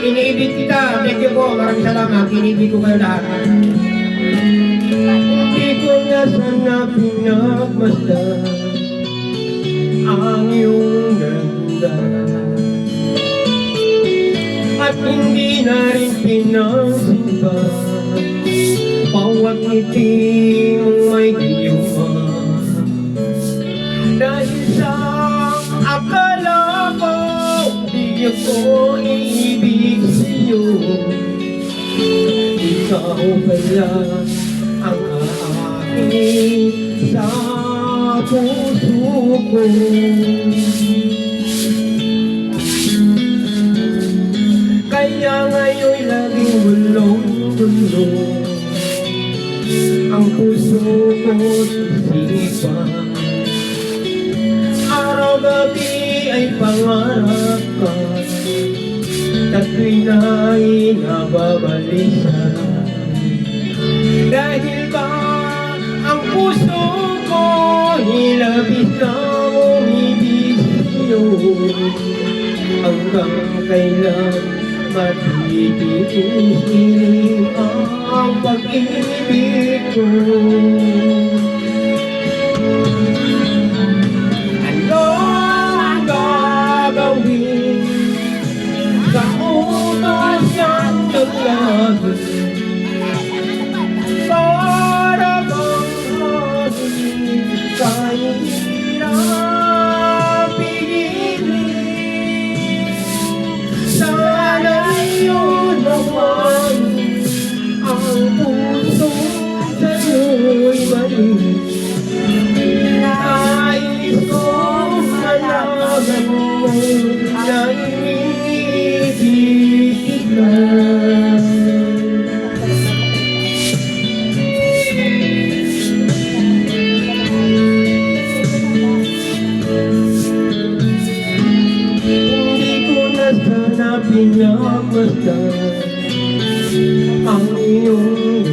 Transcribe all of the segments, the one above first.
Iniibig kita. Thank you po. Maraming salamat. Iniibig ko kayo lahat. Hindi ko na sana pinagmasdan ang iyong ganda, at hindi na rin pinagsimba bawat ngiti mong may giyuma. Dahil sa akala ko di ako iibig sa'yo, ikaw pala ang aking sa puso ko. Kaya ngayon'y laging bulong-bulong ang puso ko sisipan. Araw-gabi ay pangarap ka, at tuwing na'y nababalisa. Dahil ba ang puso ko nilabis na umibig sa'yo, hanggang kailan matitiisin ang pag-ibig ko. Ano ang gagawin sa utos ng dalaga para bang maging kahirap pigilin? Sana'y yun naman ang puso sa'yo'y mali. Nais kong malaman mo na iniibig kita. Sana pinagmasdan ang iyong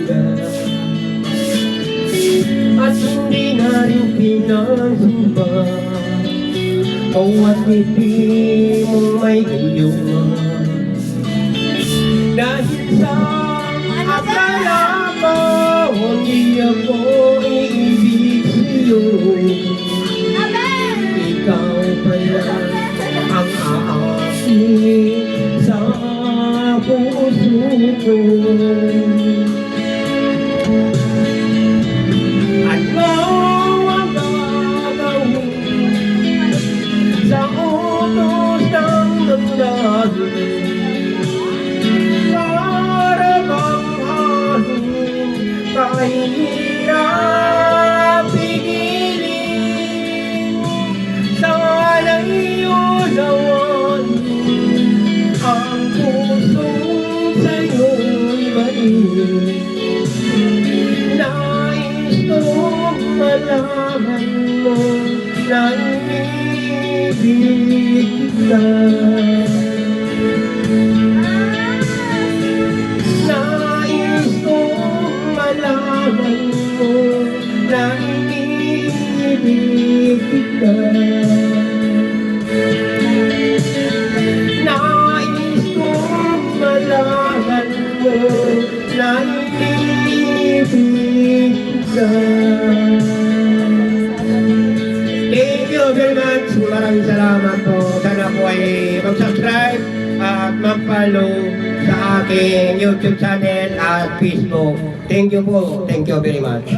ganda, at hindi na rin pinagsimba bawat ngiti mong may giyuma. Dahil sa akala ko hindi ako iibig sa'yo, ikaw pala ang aking sa puso ko. Ano ang gagawin sa utos ng damdamin para bang aking kahirap pigilin? Sana'y yun naman ang puso sa'yo'y mali. Nais kong malaman mo na iniibig kita. Nais kong malaman mo na iniibig kita. Malaman mo na iniibig ka. Thank you very much. Maraming salamat po. Sana po ay mag-subscribe at mag-follow sa aking YouTube channel at Facebook. Thank you po. Thank you very much.